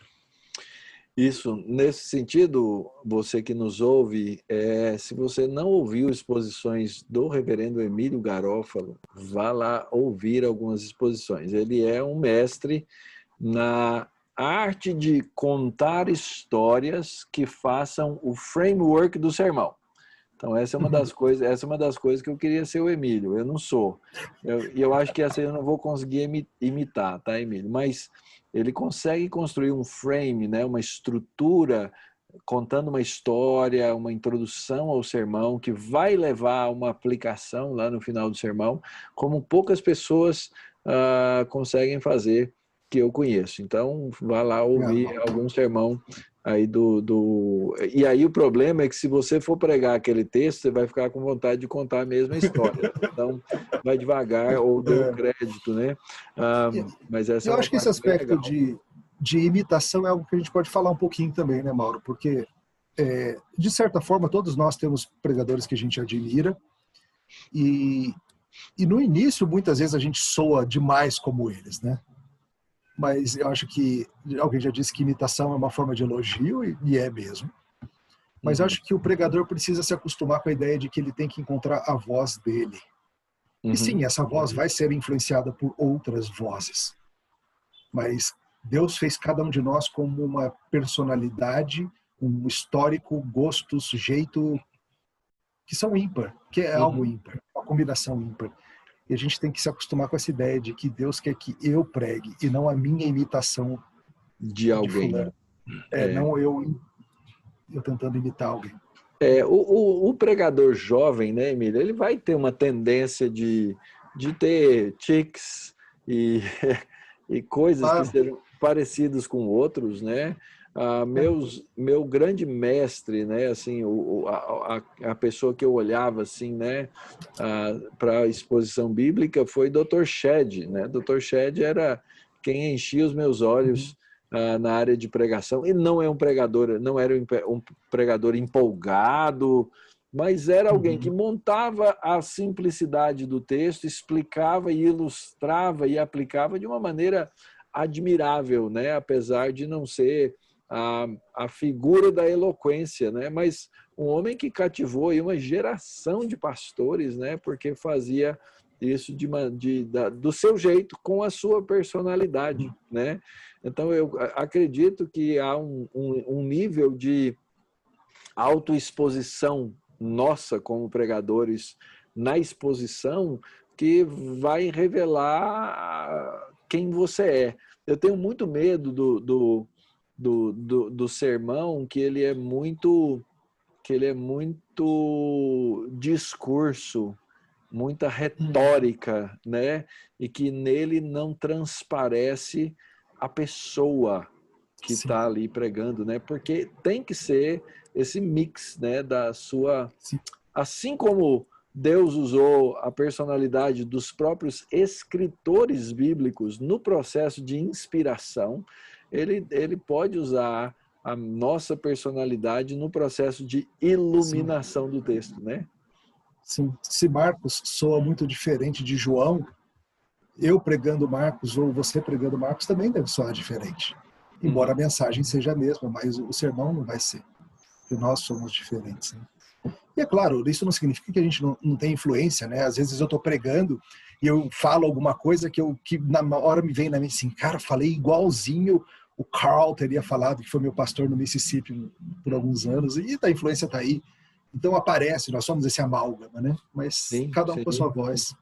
Isso, nesse sentido, você que nos ouve, se você não ouviu exposições do reverendo Emílio Garofalo, vá lá ouvir algumas exposições. Ele é um mestre na arte de contar histórias que façam o framework do sermão. Então, essa é uma das coisas que eu queria ser o Emílio. Eu não sou. E eu acho que essa eu não vou conseguir imitar, tá, Emílio? Mas ele consegue construir um frame, né, uma estrutura, contando uma história, uma introdução ao sermão, que vai levar a uma aplicação lá no final do sermão, como poucas pessoas conseguem fazer, que eu conheço. Então, vá lá ouvir algum sermão aí E aí o problema é que se você for pregar aquele texto, você vai ficar com vontade de contar a mesma história. Então, vai devagar ou dê o crédito, né? Mas essa é Eu uma acho que esse parte bem aspecto legal. de imitação é algo que a gente pode falar um pouquinho também, né, Mauro? Porque, de certa forma, todos nós temos pregadores que a gente admira e no início, muitas vezes, a gente soa demais como eles, né? Mas eu acho que alguém já disse que imitação é uma forma de elogio, e é mesmo. Mas eu acho que o pregador precisa se acostumar com a ideia de que ele tem que encontrar a voz dele. E sim, essa voz vai ser influenciada por outras vozes. Mas Deus fez cada um de nós como uma personalidade, um histórico, gosto, sujeito, que são ímpar, que é algo ímpar, uma combinação ímpar. E a gente tem que se acostumar com essa ideia de que Deus quer que eu pregue e não a minha imitação de alguém. fulano. Não eu tentando imitar alguém. O pregador jovem, né, Emílio, ele vai ter uma tendência de ter tics e, e coisas que sejam parecidos com outros, né? Meu grande mestre, né, assim, a pessoa que eu olhava assim, né, para a exposição bíblica foi Dr. Shedd, né? Dr. Shedd era quem enchia os meus olhos na área de pregação. E não é um pregador, não era um pregador empolgado, mas era alguém que montava a simplicidade do texto, explicava e ilustrava e aplicava de uma maneira admirável, né? Apesar de não ser a figura da eloquência, né? Mas um homem que cativou aí uma geração de pastores, né? Porque fazia isso do seu jeito, com a sua personalidade, né? Então, eu acredito que há um nível de autoexposição nossa como pregadores na exposição que vai revelar quem você é. Eu tenho muito medo do sermão, que ele é muito discurso, muita retórica, né? E que nele não transparece a pessoa que está ali pregando, né? Porque tem que ser esse mix, né? Da sua... Sim. Assim como Deus usou a personalidade dos próprios escritores bíblicos no processo de inspiração, ele pode usar a nossa personalidade no processo de iluminação do texto, né? Sim. Se Marcos soa muito diferente de João, eu pregando Marcos ou você pregando Marcos também deve soar diferente. Embora a mensagem seja a mesma, mas o sermão não vai ser. Porque nós somos diferentes. Né? E é claro, isso não significa que a gente não tem influência, né? Às vezes eu estou pregando e eu falo alguma coisa que na hora me vem na mente assim, cara, falei igualzinho o Carl teria falado, que foi meu pastor no Mississippi por alguns anos, e a influência está aí. Então aparece, nós somos esse amálgama, né? Mas sim, cada um com a sua voz.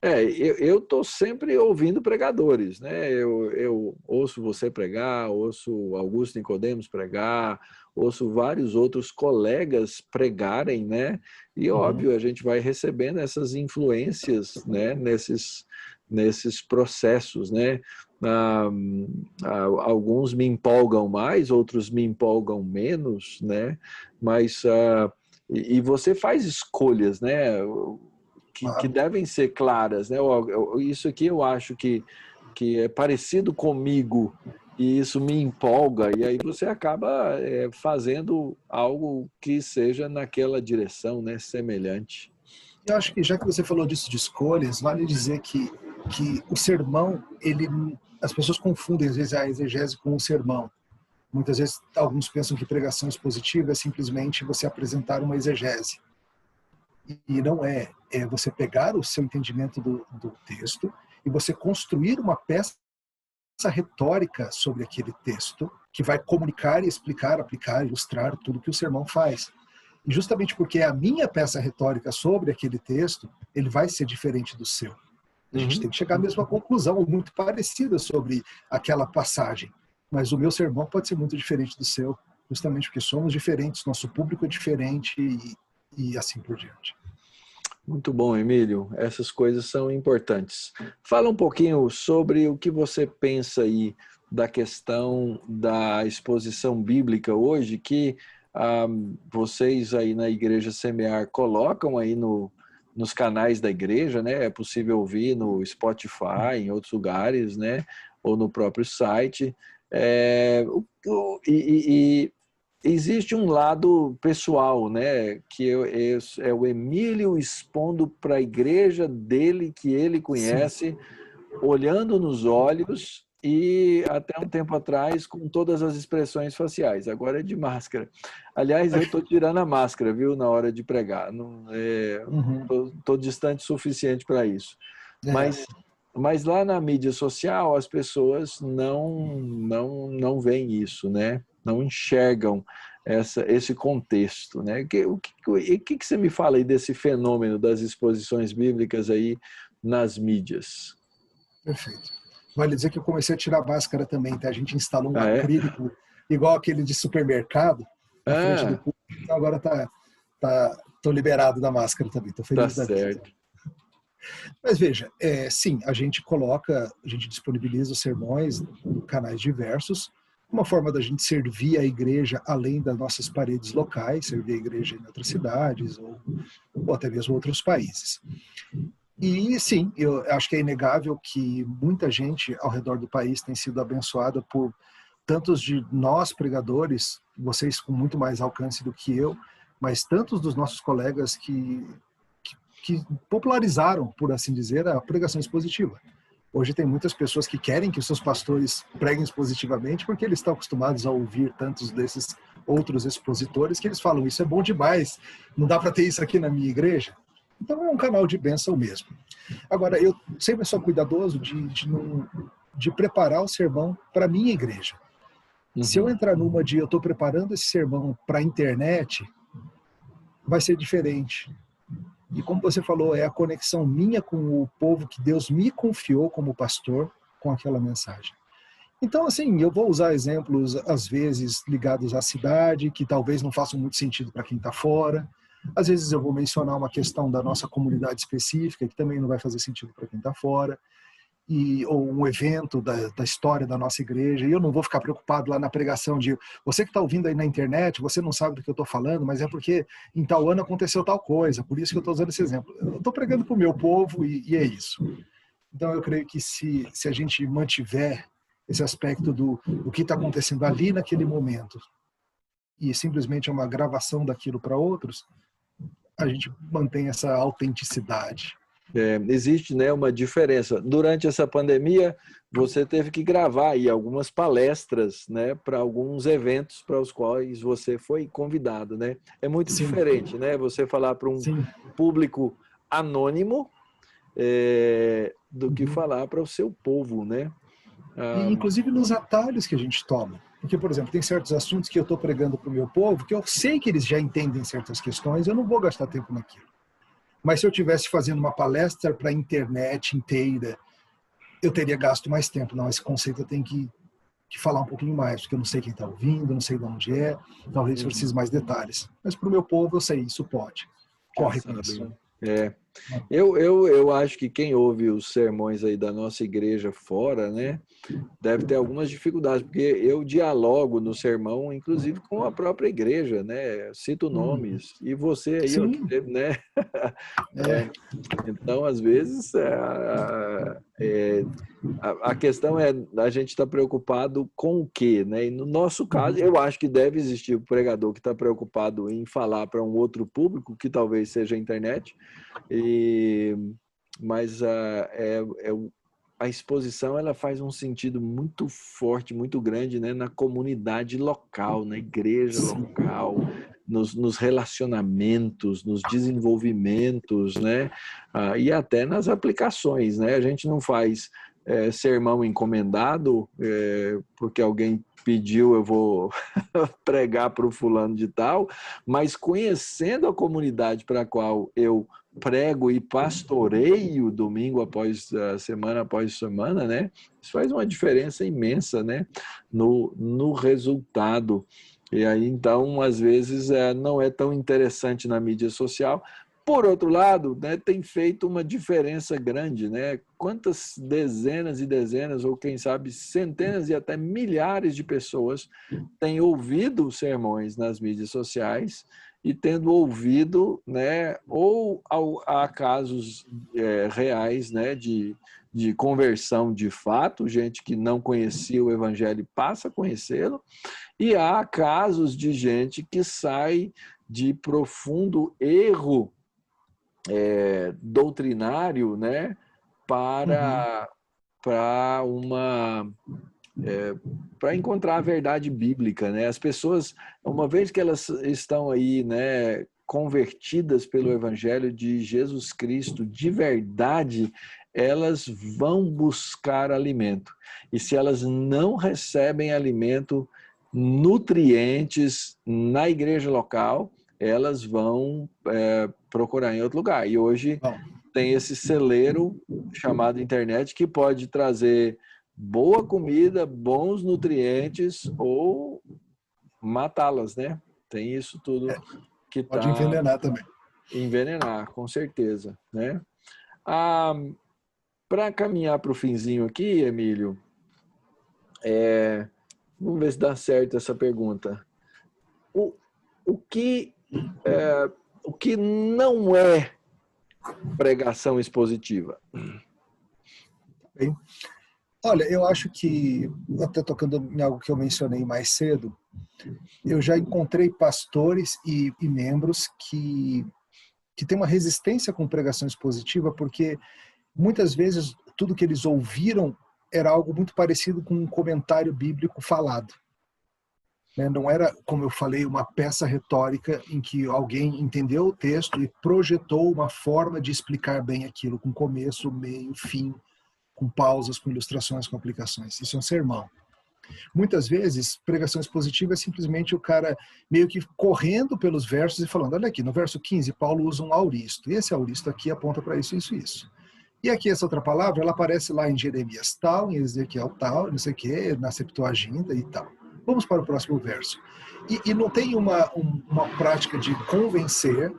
Eu estou sempre ouvindo pregadores, né? Eu ouço você pregar, ouço Augusto Nicodemos pregar, ouço vários outros colegas pregarem, né? E óbvio, a gente vai recebendo essas influências, né? Nesses processos, né? Alguns me empolgam mais, outros me empolgam menos, né? Mas e você faz escolhas, né? Que devem ser claras, né? Isso aqui eu acho que é parecido comigo e isso me empolga, e aí você acaba fazendo algo que seja naquela direção, né? Semelhante. Eu acho que já que você falou disso de escolhas, vale dizer que o sermão, as pessoas confundem às vezes a exegese com o sermão. Muitas vezes, alguns pensam que pregação expositiva é simplesmente você apresentar uma exegese. E não é. É você pegar o seu entendimento do texto e você construir uma peça retórica sobre aquele texto que vai comunicar, explicar, aplicar, ilustrar tudo que o sermão faz. E justamente porque é a minha peça retórica sobre aquele texto, ele vai ser diferente do seu. A gente tem que chegar à mesma conclusão, ou muito parecida sobre aquela passagem. Mas o meu sermão pode ser muito diferente do seu, justamente porque somos diferentes, nosso público é diferente e assim por diante. Muito bom, Emílio. Essas coisas são importantes. Fala um pouquinho sobre o que você pensa aí da questão da exposição bíblica hoje, que vocês aí na Igreja Semear colocam aí nos canais da igreja, né? É possível ouvir no Spotify, em outros lugares, né? Ou no próprio site. Existe um lado pessoal, né? Que é o Emílio expondo para a igreja dele, que ele conhece, olhando nos olhos e até um tempo atrás com todas as expressões faciais. Agora é de máscara. Aliás, eu estou tirando a máscara, viu, na hora de pregar. Não estou distante o suficiente para isso. Mas lá na mídia social as pessoas não veem isso, né? Não enxergam esse contexto, né? O que você me fala aí desse fenômeno das exposições bíblicas aí nas mídias? Perfeito. Vale dizer que eu comecei a tirar a máscara também, tá? A gente instalou um É? acrílico igual aquele de supermercado na frente do público, então agora tô liberado da máscara também, tô feliz Tá da vida. certo. Mas veja, sim, a gente disponibiliza os sermões em canais diversos, uma forma da gente servir a igreja além das nossas paredes locais, servir a igreja em outras cidades ou até mesmo outros países. E sim, eu acho que é inegável que muita gente ao redor do país tem sido abençoada por tantos de nós pregadores, vocês com muito mais alcance do que eu, mas tantos dos nossos colegas que popularizaram, por assim dizer, a pregação expositiva. Hoje tem muitas pessoas que querem que os seus pastores preguem expositivamente porque eles estão acostumados a ouvir tantos desses outros expositores que eles falam, isso é bom demais, não dá para ter isso aqui na minha igreja. Então é um canal de bênção mesmo. Agora, eu sempre sou cuidadoso de preparar o sermão para a minha igreja. Se eu entrar numa de eu estou preparando esse sermão para a internet, vai ser diferente. E como você falou, é a conexão minha com o povo que Deus me confiou como pastor com aquela mensagem. Então, assim, eu vou usar exemplos, às vezes, ligados à cidade, que talvez não façam muito sentido para quem está fora. Às vezes eu vou mencionar uma questão da nossa comunidade específica, que também não vai fazer sentido para quem está fora. Ou um evento da história da nossa igreja, e eu não vou ficar preocupado lá na pregação de você que está ouvindo aí na internet, você não sabe do que eu estou falando, mas é porque em tal ano aconteceu tal coisa, por isso que eu estou usando esse exemplo. Eu estou pregando para o meu povo e é isso. Então eu creio que se a gente mantiver esse aspecto do que está acontecendo ali naquele momento e simplesmente é uma gravação daquilo para outros, a gente mantém essa autenticidade. Existe, né, uma diferença. Durante essa pandemia, você teve que gravar aí algumas palestras, né, para alguns eventos para os quais você foi convidado, né? É muito diferente, né? Você falar para um público anônimo do que falar para o seu povo, né? E, inclusive nos atalhos que a gente toma. Porque, por exemplo, tem certos assuntos que eu estou pregando para o meu povo que eu sei que eles já entendem certas questões, eu não vou gastar tempo naquilo. Mas se eu estivesse fazendo uma palestra para a internet inteira, eu teria gasto mais tempo. Não, esse conceito eu tenho que falar um pouquinho mais, porque eu não sei quem está ouvindo, não sei de onde é, talvez precise mais detalhes. Mas para o meu povo eu sei, isso pode. Corre com isso. Eu acho que quem ouve os sermões aí da nossa igreja fora, né, deve ter algumas dificuldades, porque eu dialogo no sermão, inclusive com a própria igreja, né? Cito nomes. E você aí, ó, que teve, né? Então, às vezes, a questão é a gente está preocupado com o quê, né? E no nosso caso, eu acho que deve existir o pregador que está preocupado em falar para um outro público, que talvez seja a internet, mas a exposição ela faz um sentido muito forte, muito grande, né, na comunidade local, na igreja local, nos relacionamentos, nos desenvolvimentos, né, e até nas aplicações, né? A gente não faz sermão encomendado porque alguém pediu, eu vou pregar para o fulano de tal, mas conhecendo a comunidade para a qual eu prego e pastoreio domingo semana após semana, né? Isso faz uma diferença imensa, né? No resultado. E aí, então, às vezes, não é tão interessante na mídia social. Por outro lado, né, tem feito uma diferença grande, né? Quantas dezenas e dezenas, ou quem sabe centenas e até milhares de pessoas têm ouvido sermões nas mídias sociais e tendo ouvido, né, ou há casos reais, né, de conversão de fato, gente que não conhecia o evangelho passa a conhecê-lo, e há casos de gente que sai de profundo erro doutrinário, né, para encontrar a verdade bíblica, né? As pessoas, uma vez que elas estão aí, né, convertidas pelo Evangelho de Jesus Cristo de verdade, elas vão buscar alimento. E se elas não recebem alimento, nutrientes na igreja local, elas vão procurar em outro lugar. E hoje tem esse celeiro chamado internet que pode trazer boa comida, bons nutrientes ou matá-las, né? Tem isso tudo que pode envenenar também. Envenenar, com certeza, né? Para caminhar para o finzinho aqui, Emílio, vamos ver se dá certo essa pergunta. O que não é pregação expositiva? Bem, olha, eu acho que, até tocando em algo que eu mencionei mais cedo, eu já encontrei pastores e membros que têm uma resistência com pregação expositiva, porque muitas vezes tudo que eles ouviram era algo muito parecido com um comentário bíblico falado. Não era, como eu falei, uma peça retórica em que alguém entendeu o texto e projetou uma forma de explicar bem aquilo, com começo, meio, fim, com pausas, com ilustrações, com aplicações. Isso é um sermão. Muitas vezes, pregação expositiva é simplesmente o cara meio que correndo pelos versos e falando, olha aqui, no verso 15, Paulo usa um auristo. E esse auristo aqui aponta para isso, isso, isso. E aqui essa outra palavra, ela aparece lá em Jeremias tal, em Ezequiel tal, não sei o quê, na Septuaginta e tal. Vamos para o próximo verso. E não tem uma prática de convencer,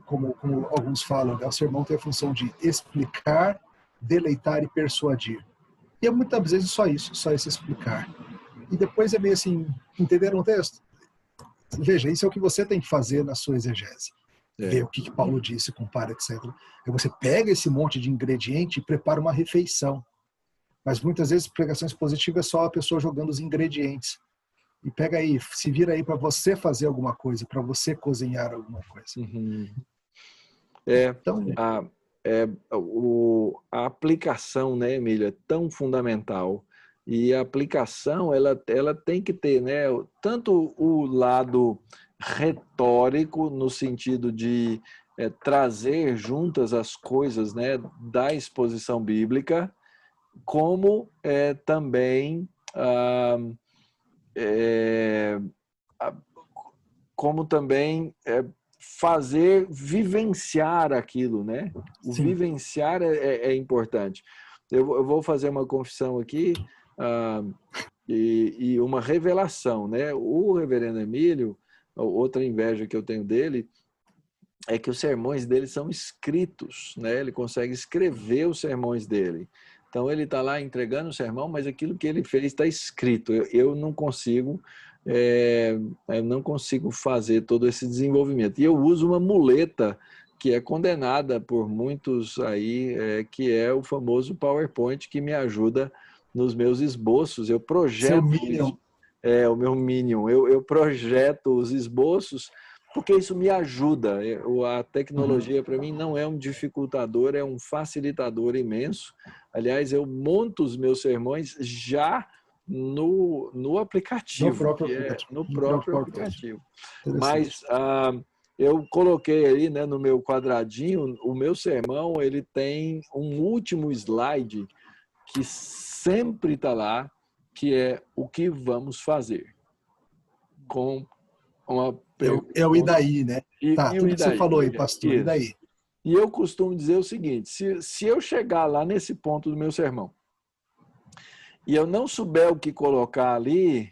como alguns falam, né? O sermão tem a função de explicar, deleitar e persuadir. E é muitas vezes só isso, só esse explicar. E depois é meio assim, entenderam o texto? Veja, isso é o que você tem que fazer na sua exegese. Ver o que Paulo disse, compara, etc. Aí você pega esse monte de ingrediente e prepara uma refeição. Mas muitas vezes pregação expositiva é só a pessoa jogando os ingredientes. E pega aí, se vira aí para você fazer alguma coisa, para você cozinhar alguma coisa. Uhum. Então, a aplicação, né, Emília, é tão fundamental. E a aplicação, ela tem que ter, né, tanto o lado retórico, no sentido de trazer juntas as coisas, né, da exposição bíblica, como também fazer vivenciar aquilo, né? O sim. Vivenciar é importante. Eu vou fazer uma confissão aqui e uma revelação, né? O reverendo Emílio, outra inveja que eu tenho dele, é que os sermões dele são escritos, né? Ele consegue escrever os sermões dele. Então ele está lá entregando o sermão, mas aquilo que ele fez está escrito. Eu não consigo fazer todo esse desenvolvimento. E eu uso uma muleta que é condenada por muitos aí, que é o famoso PowerPoint, que me ajuda nos meus esboços. Eu projeto Seu Minion. o meu Minion. Eu projeto os esboços porque isso me ajuda. A tecnologia, para mim, não é um dificultador, é um facilitador imenso. Aliás, eu monto os meus sermões já no aplicativo, no próprio aplicativo. Mas eu coloquei aí, né, no meu quadradinho, o meu sermão, ele tem um último slide que sempre está lá, que é o que vamos fazer. Com uma é o e daí, né? Tá, e tudo o que você daí? falou aí, pastor, Isso. e daí? E eu costumo dizer o seguinte, se eu chegar lá nesse ponto do meu sermão e eu não souber o que colocar ali,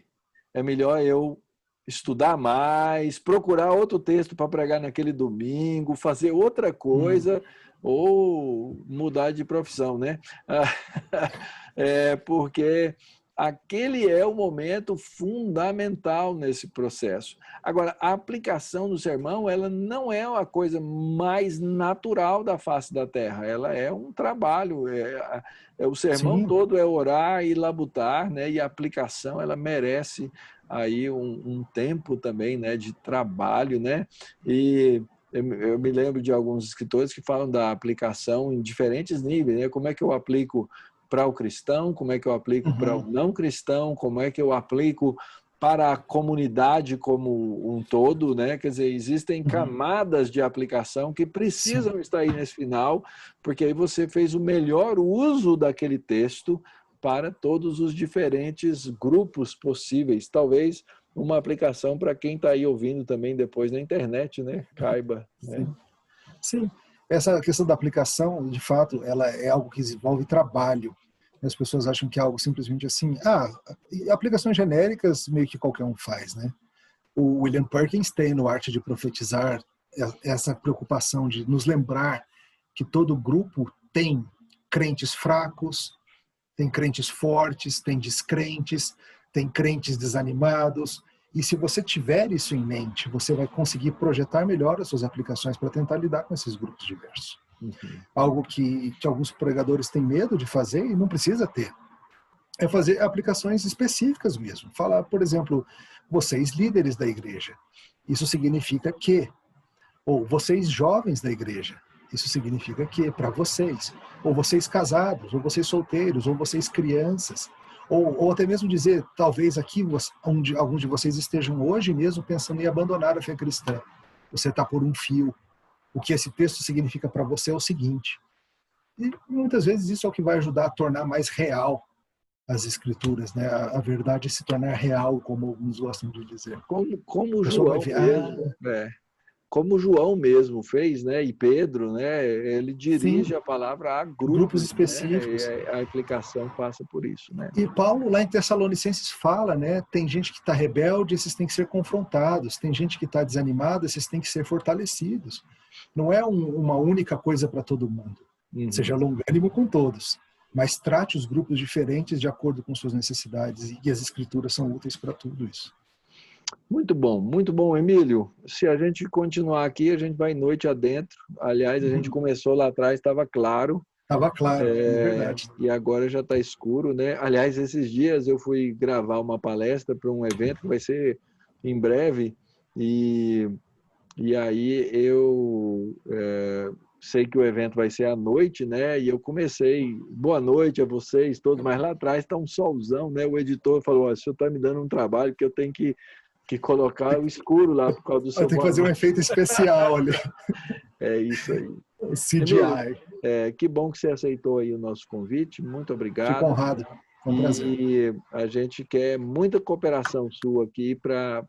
é melhor eu estudar mais, procurar outro texto para pregar naquele domingo, fazer outra coisa ou mudar de profissão, né? Porque aquele é o momento fundamental nesse processo. Agora, a aplicação do sermão, ela não é a coisa mais natural da face da terra, ela é um trabalho, o sermão Sim. todo é orar e labutar, né? E a aplicação, ela merece aí um tempo também, né, de trabalho, né? E eu me lembro de alguns escritores que falam da aplicação em diferentes níveis, né? Como é que eu aplico para o cristão, como é que eu aplico para o não cristão, como é que eu aplico para a comunidade como um todo, né? Quer dizer, existem camadas de aplicação que precisam estar aí nesse final, porque aí você fez o melhor uso daquele texto para todos os diferentes grupos possíveis. Talvez uma aplicação para quem está aí ouvindo também depois na internet, né? Caiba. Né? Sim. Essa questão da aplicação, de fato, ela é algo que envolve trabalho. As pessoas acham que é algo simplesmente assim, aplicações genéricas meio que qualquer um faz, né? O William Perkins tem no Arte de Profetizar essa preocupação de nos lembrar que todo grupo tem crentes fracos, tem crentes fortes, tem descrentes, tem crentes desanimados. E se você tiver isso em mente, você vai conseguir projetar melhor as suas aplicações para tentar lidar com esses grupos diversos. Algo que alguns pregadores têm medo de fazer e não precisa ter. É fazer aplicações específicas mesmo. Falar, por exemplo, vocês líderes da igreja. Isso significa que, ou vocês jovens da igreja. Isso significa que, para vocês, ou vocês casados, ou vocês solteiros, ou vocês crianças, ou até mesmo dizer, talvez aqui, onde alguns de vocês estejam hoje mesmo pensando em abandonar a fé cristã. Você está por um fio. O que esse texto significa para você é o seguinte. E muitas vezes isso é o que vai ajudar a tornar mais real as escrituras, né? A verdade se tornar real, como alguns gostam de dizer. Como João mesmo, como João mesmo fez, né? E Pedro, né? Ele dirige a palavra a grupos específicos. Né? A aplicação passa por isso, né? E Paulo lá em Tessalonicenses fala, né? Tem gente que está rebelde, esses têm que ser confrontados. Tem gente que está desanimada, esses têm que ser fortalecidos. Não é uma única coisa para todo mundo. Seja longânimo com todos, mas trate os grupos diferentes de acordo com suas necessidades, e as escrituras são úteis para tudo isso. Muito bom, Emílio. Se a gente continuar aqui, a gente vai noite adentro. Aliás, a gente começou lá atrás, estava claro. Estava claro, é verdade. E agora já está escuro, né? Aliás, esses dias eu fui gravar uma palestra para um evento que vai ser em breve, e aí eu sei que o evento vai ser à noite, né? E eu comecei, boa noite a vocês todos, mas lá atrás está um solzão, né? O editor falou, o senhor está me dando um trabalho que eu tenho que colocar o escuro lá por causa do seu. Tem que fazer um efeito especial ali. É isso aí. CGI. Que bom que você aceitou aí o nosso convite, muito obrigado. Fico honrado, foi um prazer. E a gente quer muita cooperação sua aqui para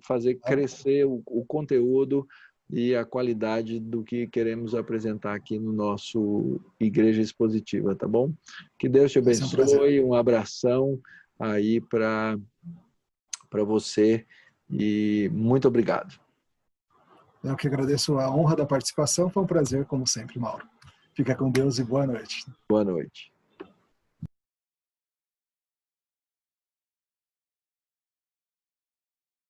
fazer crescer o conteúdo e a qualidade do que queremos apresentar aqui no nosso Igreja Expositiva, tá bom? Que Deus te abençoe, um abração aí para você e muito obrigado. Eu que agradeço a honra da participação, foi um prazer, como sempre, Mauro. Fica com Deus e boa noite. Boa noite.